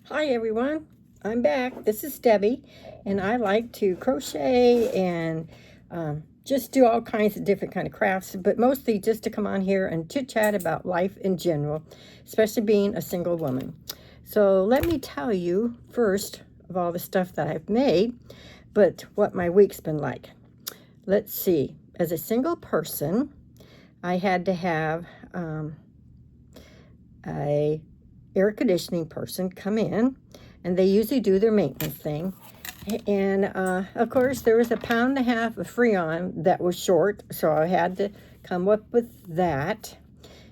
Hi everyone, I'm back. This is Debbie, and I like to crochet and just do all kinds of different kind of crafts, but mostly just to come on here and chit chat about life in general, especially being a single woman. So let me tell you first of all the stuff that I've made, but what my week's been like. Let's see. As a single person, I had to have a air conditioning person come in, and they usually do their maintenance thing. And of course, there was a pound and a half of Freon that was short, so I had to come up with that.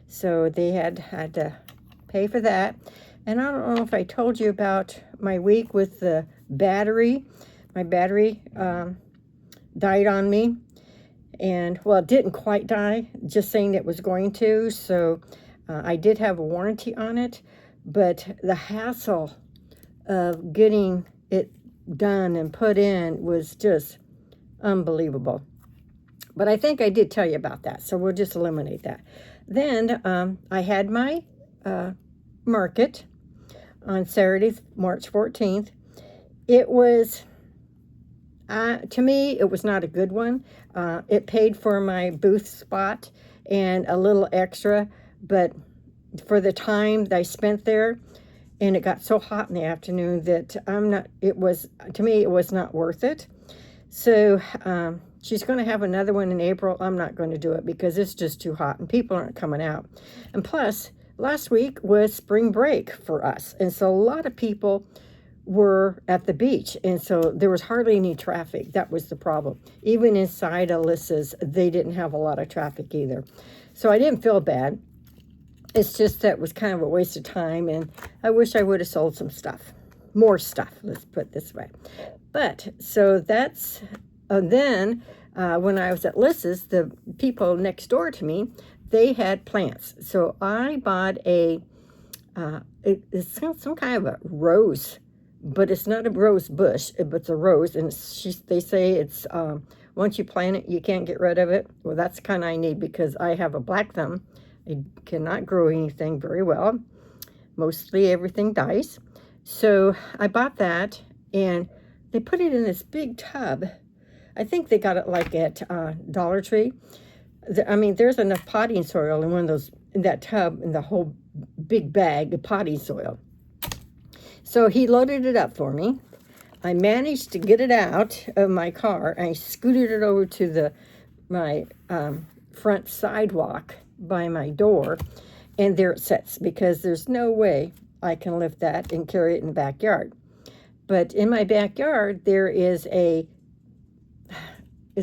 So they had to pay for that. And I don't know if I told you about my week with the battery. My battery died on me, and well, it didn't quite die, just saying it was going to. So I did have a warranty on it, but the hassle of getting it done and put in was just unbelievable. But I think I did tell you about that, so we'll just eliminate that. Then I had my market on Saturday, March 14th. It was, to me, it was not a good one. It paid for my booth spot and a little extra, but for the time that I spent there, and it got so hot in the afternoon that to me, it was not worth it. So she's going to have another one in April. I'm not going to do it because it's just too hot and people aren't coming out. And plus, last week was spring break for us, and so a lot of people were at the beach, and so there was hardly any traffic. That was the problem. Even inside Alyssa's, they didn't have a lot of traffic either. So I didn't feel bad. It's just that it was kind of a waste of time, and I wish I would have sold some stuff. More stuff, let's put it this way. But, so that's, then when I was at Lys's, the people next door to me, they had plants. So I bought it's some kind of a rose, but it's not a rose bush, but it's a rose, and they say it's, once you plant it, you can't get rid of it. Well, that's the kind I need because I have a black thumb. I cannot grow anything very well. Mostly everything dies. So I bought that, and they put it in this big tub. I think they got it like at Dollar Tree. I mean, there's enough potting soil in in that tub, in the whole big bag of potting soil. So he loaded it up for me. I managed to get it out of my car, and I scooted it over to my front sidewalk by my door, and there it sits, because there's no way I can lift that and carry it in the backyard. But in my backyard, there is it's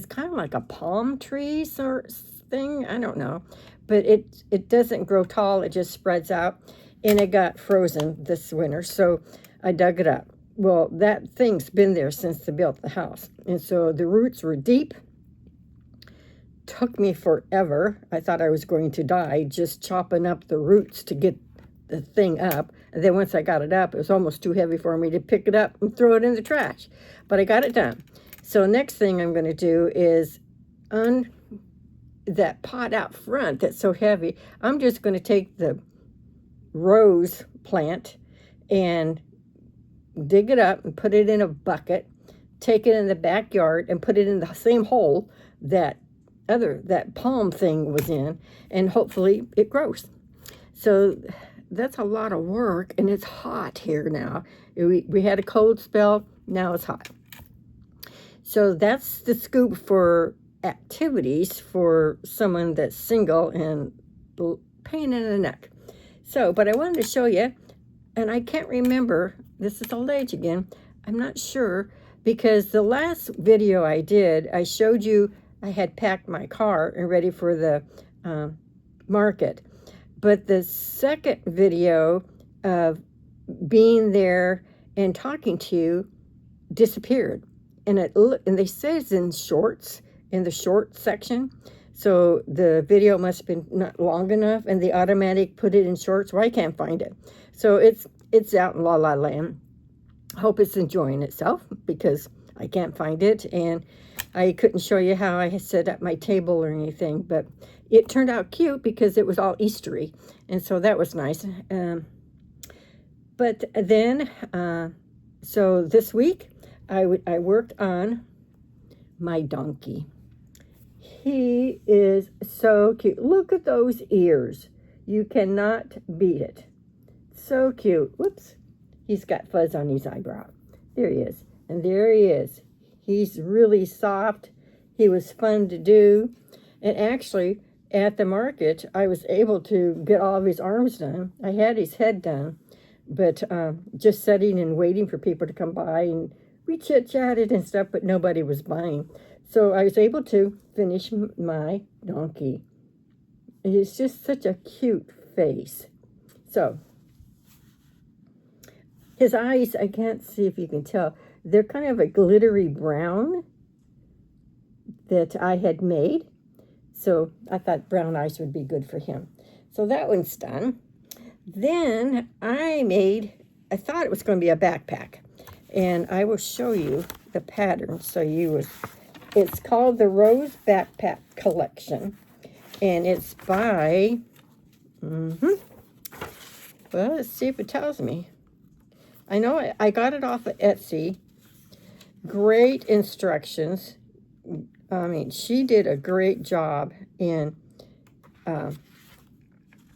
kind of like a palm tree sort of thing. I don't know, but it doesn't grow tall. It just spreads out, and it got frozen this winter, so I dug it up. Well, that thing's been there since they built the house, and so the roots were deep. Took me forever. I thought I was going to die just chopping up the roots to get the thing up. And then once I got it up, it was almost too heavy for me to pick it up and throw it in the trash. But I got it done. So next thing I'm going to do is that pot out front that's so heavy. I'm just going to take the rose plant and dig it up and put it in a bucket, take it in the backyard and put it in the same hole that palm thing was in, and hopefully it grows. So that's a lot of work, and it's hot here now. We had a cold spell, now it's hot. So that's the scoop for activities for someone that's single and pain in the neck. So, but I wanted to show you, and I can't remember, this is old age again, I'm not sure, because the last video I did, I showed you I had packed my car and ready for the market. But the second video of being there and talking to you disappeared. And they say it's in shorts, in the short section. So the video must have been not long enough, and the automatic put it in shorts. Well, I can't find it. So it's out in La La Land. Hope it's enjoying itself, because I can't find it, and I couldn't show you how I set up my table or anything, but it turned out cute because it was all Eastery, and so that was nice. But then, so this week, I worked on my donkey. He is so cute. Look at those ears. You cannot beat it. So cute. Whoops. He's got fuzz on his eyebrow. There he is. And there he is. He's really soft. He was fun to do. And actually, at the market, I was able to get all of his arms done. I had his head done. But just sitting and waiting for people to come by. And we chit-chatted and stuff, but nobody was buying. So I was able to finish my donkey. It's just such a cute face. So, his eyes, I can't see if you can tell, they're kind of a glittery brown that I had made. So I thought brown eyes would be good for him. So that one's done. Then I thought it was going to be a backpack. And I will show you the pattern so you would. It's called the Rose Backpack Collection, and it's by, well, let's see if it tells me. I know I got it off of Etsy. Great instructions. I mean, she did a great job in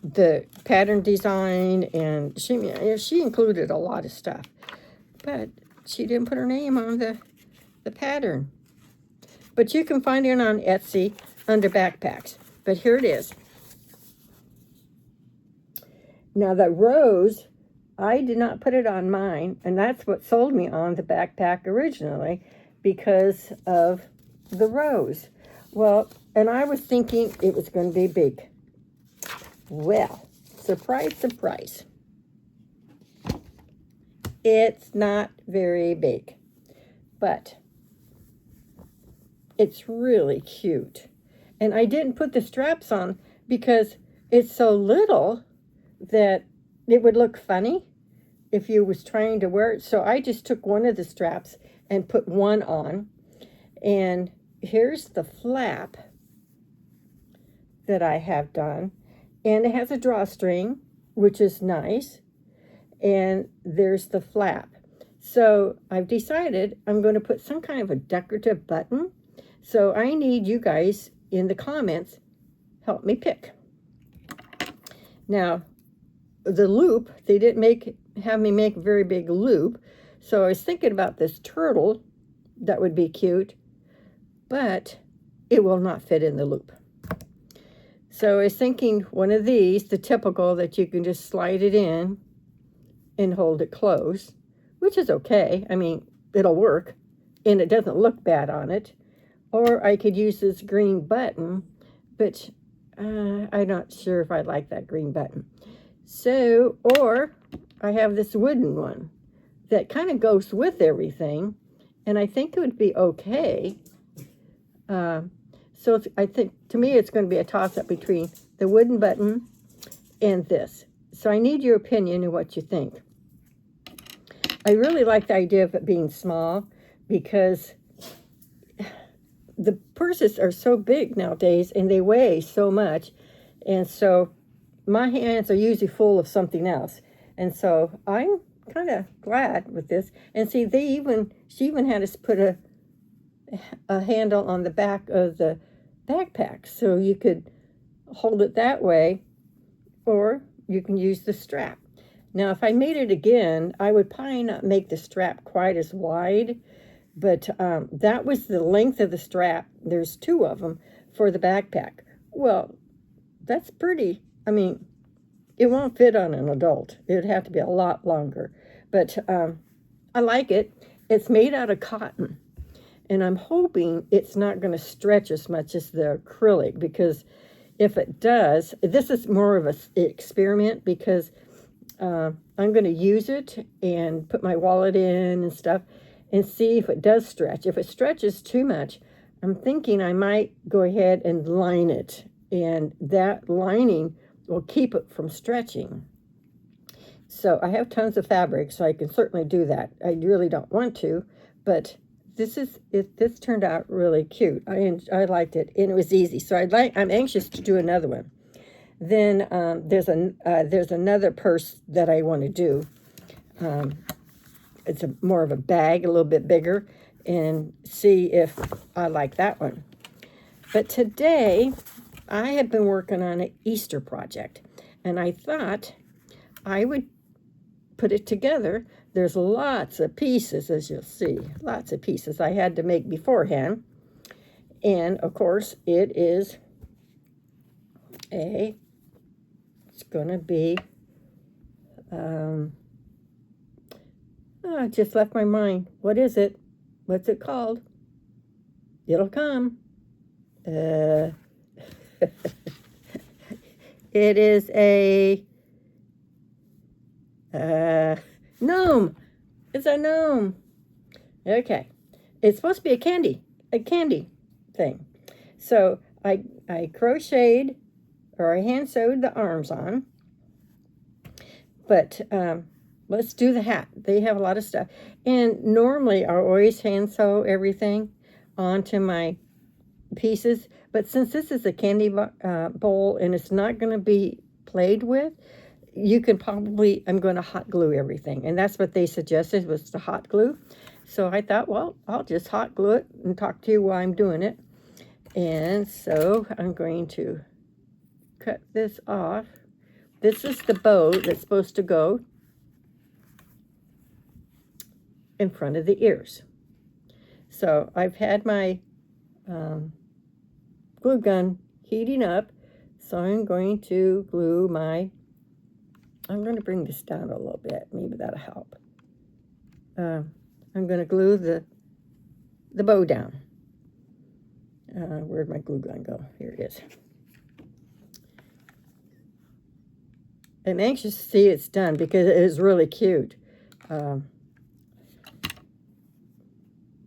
the pattern design, and she included a lot of stuff, but she didn't put her name on the pattern. But you can find it on Etsy under backpacks. But here it is. Now the rose, I did not put it on mine, and that's what sold me on the backpack originally, because of the rose. Well, and I was thinking it was going to be big. Well, surprise, surprise. It's not very big, but it's really cute. And I didn't put the straps on because it's so little that it would look funny if you was trying to wear it. So I just took one of the straps and put one on. And here's the flap that I have done. And it has a drawstring, which is nice. And there's the flap. So I've decided I'm going to put some kind of a decorative button. So I need you guys in the comments, help me pick. Now, the loop, they didn't have me make a very big loop. So I was thinking about this turtle. That would be cute. But it will not fit in the loop. So I was thinking one of these, the typical that you can just slide it in and hold it closed, which is okay. I mean, it'll work, and it doesn't look bad on it. Or I could use this green button, but I'm not sure if I like that green button. So, or I have this wooden one that kind of goes with everything, and I think it would be okay. So I think, to me, it's going to be a toss-up between the wooden button and this. So I need your opinion and what you think. I really like the idea of it being small because the purses are so big nowadays and they weigh so much. And so my hands are usually full of something else. And so I'm kind of glad with this. And see, she even had us put a handle on the back of the backpack so you could hold it that way, or you can use the strap. Now, if I made it again, I would probably not make the strap quite as wide, but that was the length of the strap. There's two of them for the backpack. Well, that's pretty. I mean, it won't fit on an adult. It would have to be a lot longer, but I like it. It's made out of cotton. And I'm hoping it's not going to stretch as much as the acrylic, because if it does, this is more of an experiment, because I'm going to use it and put my wallet in and stuff and see if it does stretch. If it stretches too much, I'm thinking I might go ahead and line it, and that lining will keep it from stretching. So I have tons of fabric, so I can certainly do that. I really don't want to, but this turned out really cute. I liked it, and it was easy. So I'm anxious to do another one. Then there's another purse that I want to do. it's more of a bag, a little bit bigger, and see if I like that one. But today, I have been working on an Easter project, and I thought I would put it together. There's lots of pieces, as you'll see, lots of pieces I had to make beforehand. And, of course, it's going to be, I just left my mind. What is it? What's it called? It'll come. It is a gnome. It's a gnome. Okay. It's supposed to be a candy thing. So I crocheted, or I hand sewed the arms on. But let's do the hat. They have a lot of stuff. And normally I always hand sew everything onto my pieces. But since this is a candy bowl and it's not going to be played with, you can probably, I'm going to hot glue everything. And that's what they suggested, was to hot glue. So I thought, well, I'll just hot glue it and talk to you while I'm doing it. And so I'm going to cut this off. This is the bow that's supposed to go in front of the ears. So I've had my glue gun heating up. So I'm going to glue my, I'm going to bring this down a little bit. Maybe that'll help. I'm going to glue the bow down. Where'd my glue gun go? Here it is. I'm anxious to see it's done because it is really cute. And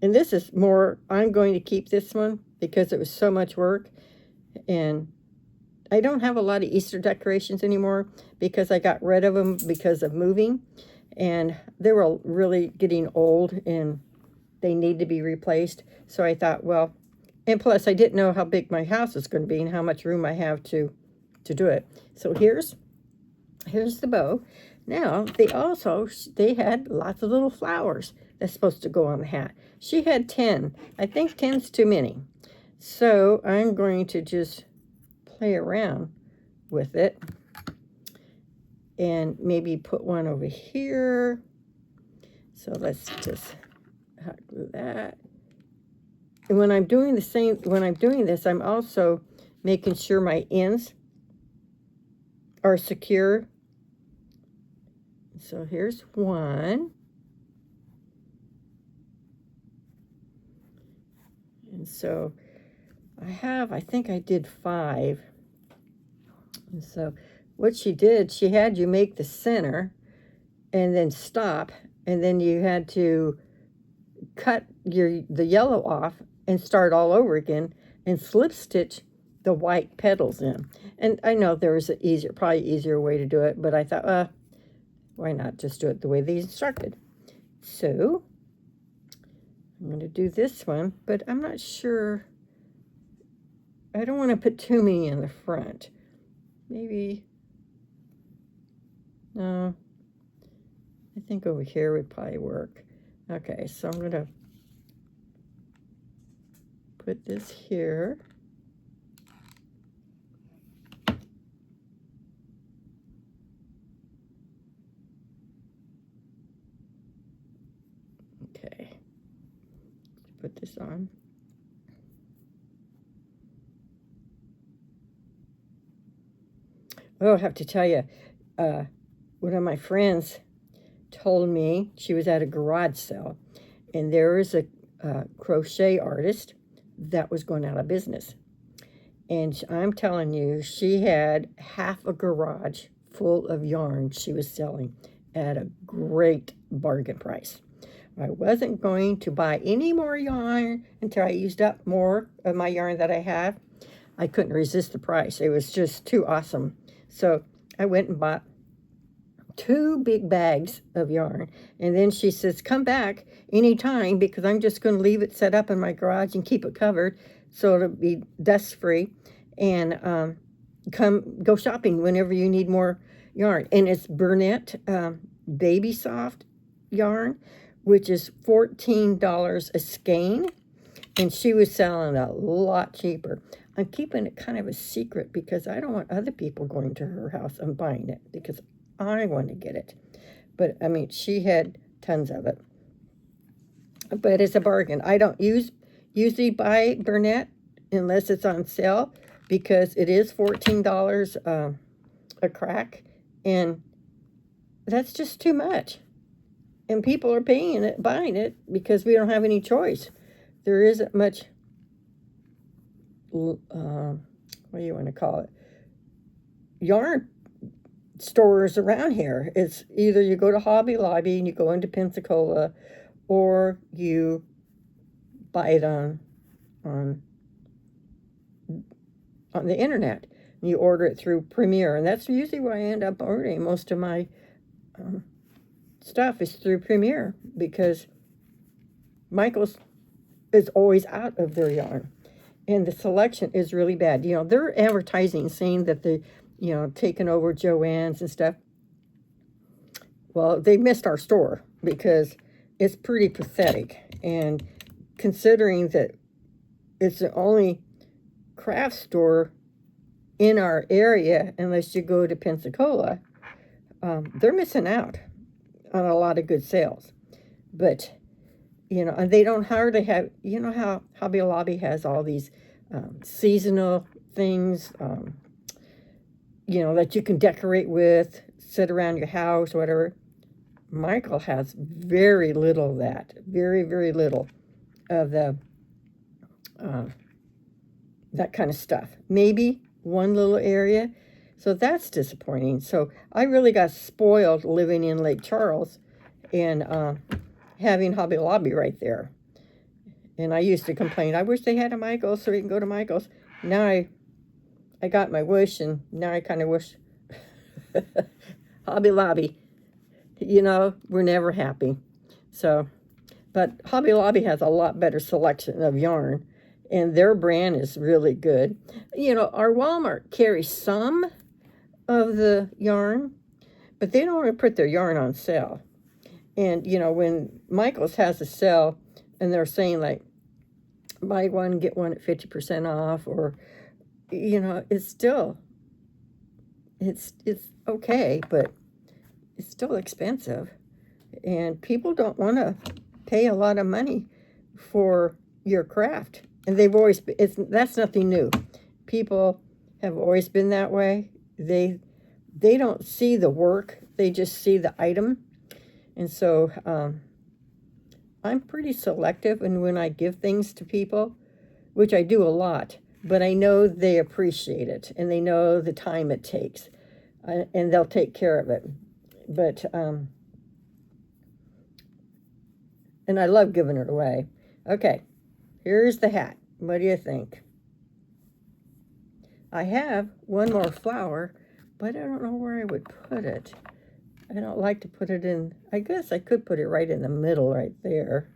this is more, I'm going to keep this one because it was so much work. And I don't have a lot of Easter decorations anymore because I got rid of them because of moving. And they were really getting old and they need to be replaced. So I thought, well, and plus I didn't know how big my house was going to be and how much room I have to do it. So here's the bow. Now, they had lots of little flowers that's supposed to go on the hat. She had 10. I think 10's too many. So I'm going to just play around with it and maybe put one over here. So let's just hot glue that. And when I'm doing this, I'm also making sure my ends are secure. So here's one. And so I think I did 5. And so what she did, she had you make the center and then stop, and then you had to cut the yellow off and start all over again and slip stitch the white petals in. And I know there was an probably easier way to do it, but I thought, why not just do it the way they instructed? So I'm going to do this one, but I'm not sure. I don't want to put too many in the front. Maybe, no, I think over here would probably work. Okay, so I'm going to put this here. Okay, put this on. Oh, I have to tell you, one of my friends told me, she was at a garage sale, and there was a crochet artist that was going out of business. And I'm telling you, she had half a garage full of yarn she was selling at a great bargain price. I wasn't going to buy any more yarn until I used up more of my yarn that I have. I couldn't resist the price. It was just too awesome. So I went and bought 2 big bags of yarn. And then she says, come back anytime because I'm just going to leave it set up in my garage and keep it covered so it'll be dust free. And go shopping whenever you need more yarn. And it's Bernat Baby Soft yarn, which is $14 a skein, and she was selling a lot cheaper. I'm keeping it kind of a secret because I don't want other people going to her house and buying it because I want to get it. But, I mean, she had tons of it. But it's a bargain. I don't usually buy Bernat unless it's on sale because it is $14 a crack, and that's just too much. And people are paying it, buying it, because we don't have any choice. There isn't much, what do you want to call it, yarn stores around here. It's either you go to Hobby Lobby and you go into Pensacola, or you buy it on the internet. You order it through Premier, and that's usually where I end up ordering most of my stuff is through Premier, because Michael's is always out of their yarn, and the selection is really bad. You know, they're advertising saying that they, you know, taking over Joann's and stuff. Well, they missed our store because it's pretty pathetic, and considering that it's the only craft store in our area, unless you go to Pensacola, they're missing out on a lot of good sales. But, you know, and they don't hardly have, you know how Hobby Lobby has all these seasonal things, you know, that you can decorate with, sit around your house, whatever. Michael has very little of that, very, very little of the that kind of stuff. Maybe one little area. So that's disappointing. So I really got spoiled living in Lake Charles and having Hobby Lobby right there. And I used to complain, I wish they had a Michael's so we can go to Michael's. Now I got my wish, and now I kind of wish Hobby Lobby, you know, we're never happy. So, but Hobby Lobby has a lot better selection of yarn, and their brand is really good. You know, our Walmart carries some of the yarn, but they don't want to put their yarn on sale. And, you know, when Michael's has a sale and they're saying, like, buy one, get one at 50% off, or, you know, it's still, it's okay, but it's still expensive. And people don't want to pay a lot of money for your craft. And they've always been, that's nothing new. People have always been that way. They don't see the work, they just see the item. And so I'm pretty selective in when I give things to people, which I do a lot, but I know they appreciate it, and they know the time it takes, and they'll take care of it. But and I love giving it away. Okay, here's the hat. What do you think? I have one more flower, but I don't know where I would put it. I don't like to put it in, I guess I could put it right in the middle right there.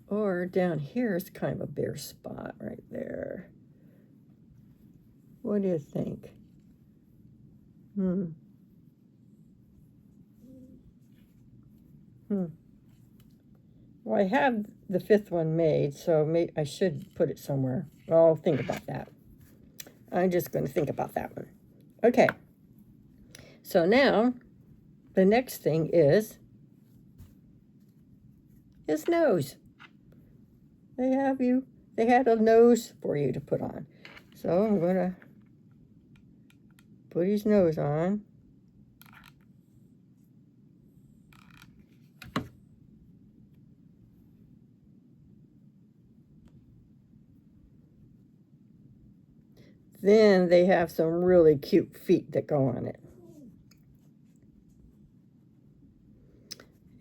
Or down here is kind of a bare spot right there. What do you think? Well, I have the fifth one made, so I should put it somewhere. I'll think about that. I'm just going to think about that one. Okay. So now, the next thing is his nose. They had a nose for you to put on. So I'm going to put his nose on. Then they have some really cute feet that go on it.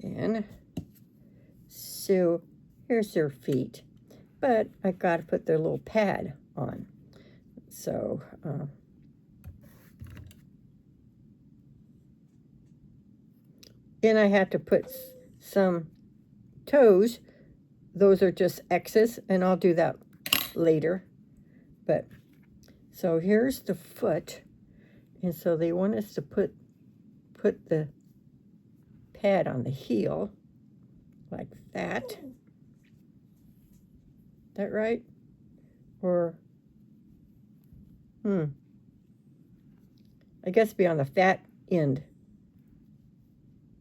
And so here's their feet. But I got to put their little pad on. So, and I had to put some toes. Those are just X's, and I'll do that later. But so here's the foot, And so they want us to put the pad on the heel like that. Is that right? Or, I guess be on the fat end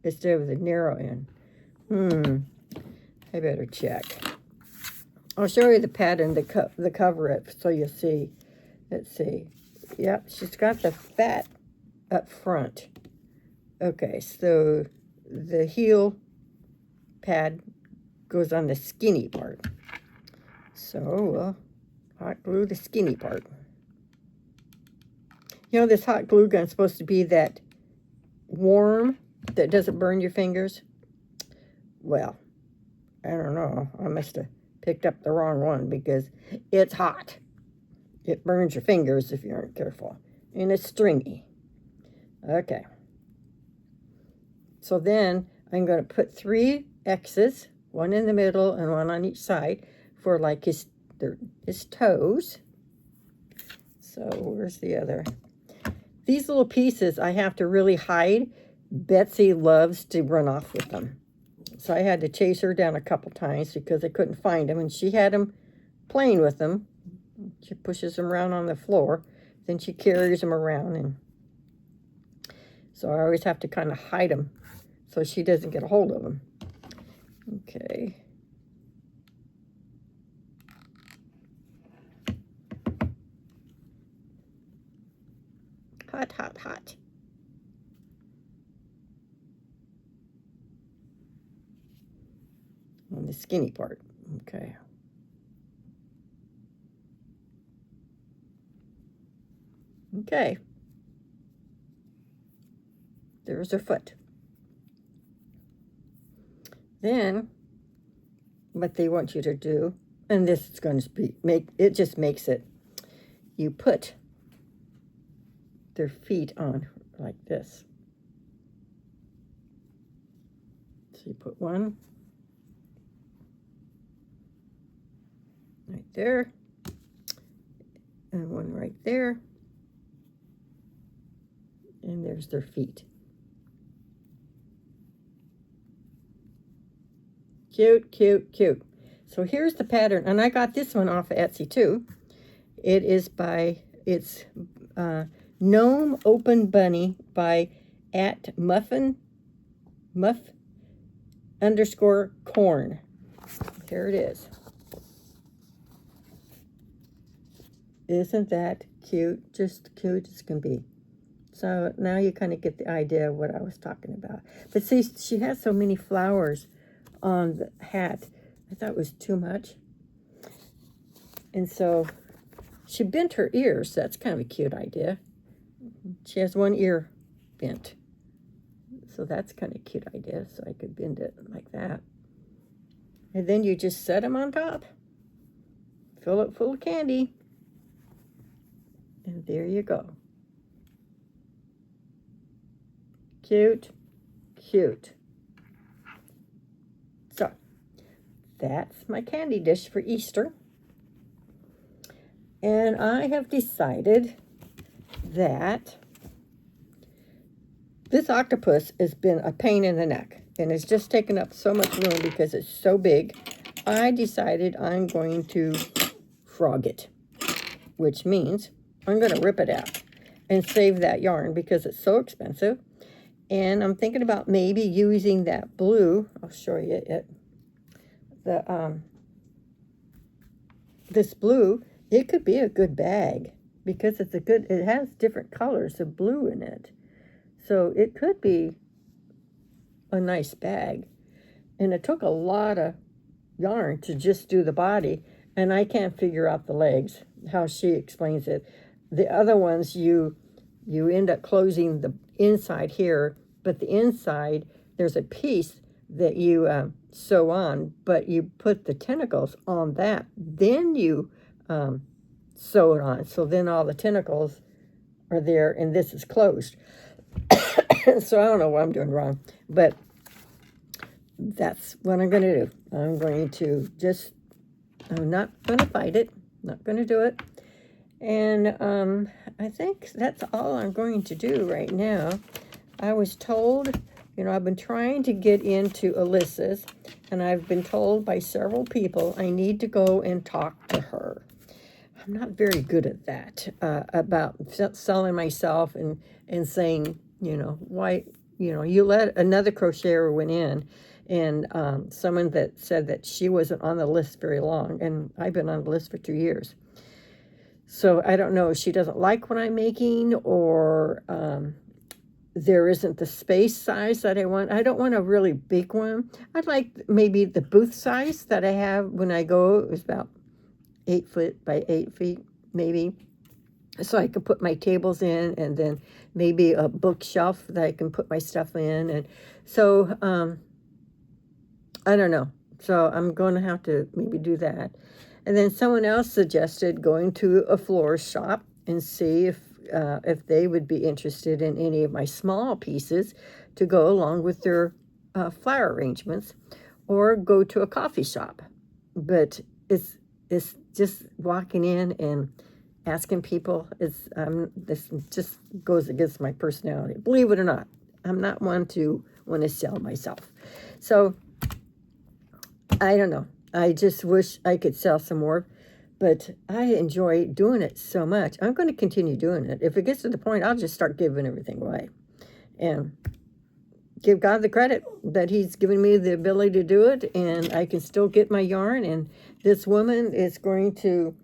instead of the narrow end. I better check. I'll show you the pattern, the cover it, so you'll see. Let's see. Yep, she's got the fat up front. Okay, so the heel pad goes on the skinny part. So we'll hot glue the skinny part. You know, this hot glue gun's supposed to be that warm that doesn't burn your fingers. Well, I don't know. I must have picked up the wrong one because it's hot. It burns your fingers if you aren't careful. And it's stringy. Okay. So then I'm going to put 3 X's, one in the middle and one on each side for like his toes. So where's the other? These little pieces I have to really hide. Betsy loves to run off with them. So I had to chase her down a couple times because I couldn't find them. And she had them playing with them. She pushes them around on the floor. Then she carries them around. And so I always have to kind of hide them so she doesn't get a hold of them. Okay. Hot, hot, hot. On the skinny part. Okay. Okay. There's her foot. Then, what they want you to do, and this is going to be, it just makes it, you put their feet on like this. So you put one right there, and one right there, and there's their feet. Cute, cute, cute. So here's the pattern, and I got this one off of Etsy too. It is it's Gnome Open Bunny by @muff_corn. There it is. Isn't that cute? Just cute as can be. So now you kind of get the idea of what I was talking about. But see, she has so many flowers on the hat. I thought it was too much. And so she bent her ears. That's kind of a cute idea. She has one ear bent. So that's kind of a cute idea. So I could bend it like that. And then you just set them on top. Fill it full of candy. And there you go. Cute, cute. So, that's my candy dish for Easter. And I have decided that this octopus has been a pain in the neck. And it's just taken up so much room because it's so big. I decided I'm going to frog it. Which means I'm going to rip it out and save that yarn because it's so expensive. And I'm thinking about maybe using that blue. I'll show you it. This blue, it could be a good bag because it has different colors of blue in it. So it could be a nice bag. And it took a lot of yarn to just do the body. And I can't figure out the legs, how she explains it. The other ones, you end up closing the inside here, but the inside, there's a piece that you sew on, but you put the tentacles on that. Then you sew it on. So then all the tentacles are there, and this is closed. So I don't know what I'm doing wrong, but that's what I'm going to do. I'm not going to fight it. Not going to do it. And I think that's all I'm going to do right now. I was told, you know, I've been trying to get into Alyssa's, and I've been told by several people I need to go and talk to her. I'm not very good at that, about selling myself and saying, you know, why, you know, you let another crocheter went in, and someone that said that she wasn't on the list very long, and I've been on the list for 2 years. So I don't know if she doesn't like what I'm making, or there isn't the space size that I want. I don't want a really big one. I'd like maybe the booth size that I have when I go. It was about 8 foot by 8 feet, maybe. So I could put my tables in, and then maybe a bookshelf that I can put my stuff in. And so, I don't know. So I'm going to have to maybe do that. And then someone else suggested going to a florist shop and see if they would be interested in any of my small pieces to go along with their flower arrangements, or go to a coffee shop. But it's just walking in and asking people. This just goes against my personality. Believe it or not, I'm not one to want to sell myself. So I don't know. I just wish I could sell some more, but I enjoy doing it so much. I'm going to continue doing it. If it gets to the point, I'll just start giving everything away and give God the credit that he's given me the ability to do it, and I can still get my yarn. And this woman is going to,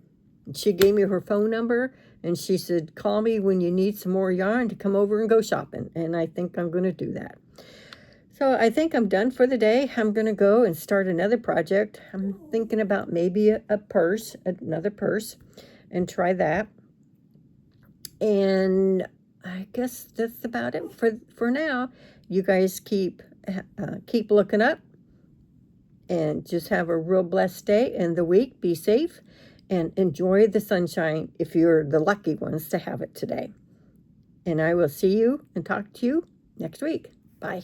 she gave me her phone number, and she said, call me when you need some more yarn to come over and go shopping. And I think I'm going to do that. So I think I'm done for the day. I'm going to go and start another project. I'm thinking about maybe a purse, another purse, and try that. And I guess that's about it for now. You guys keep looking up, and just have a real blessed day and the week. Be safe and enjoy the sunshine if you're the lucky ones to have it today. And I will see you and talk to you next week. Bye.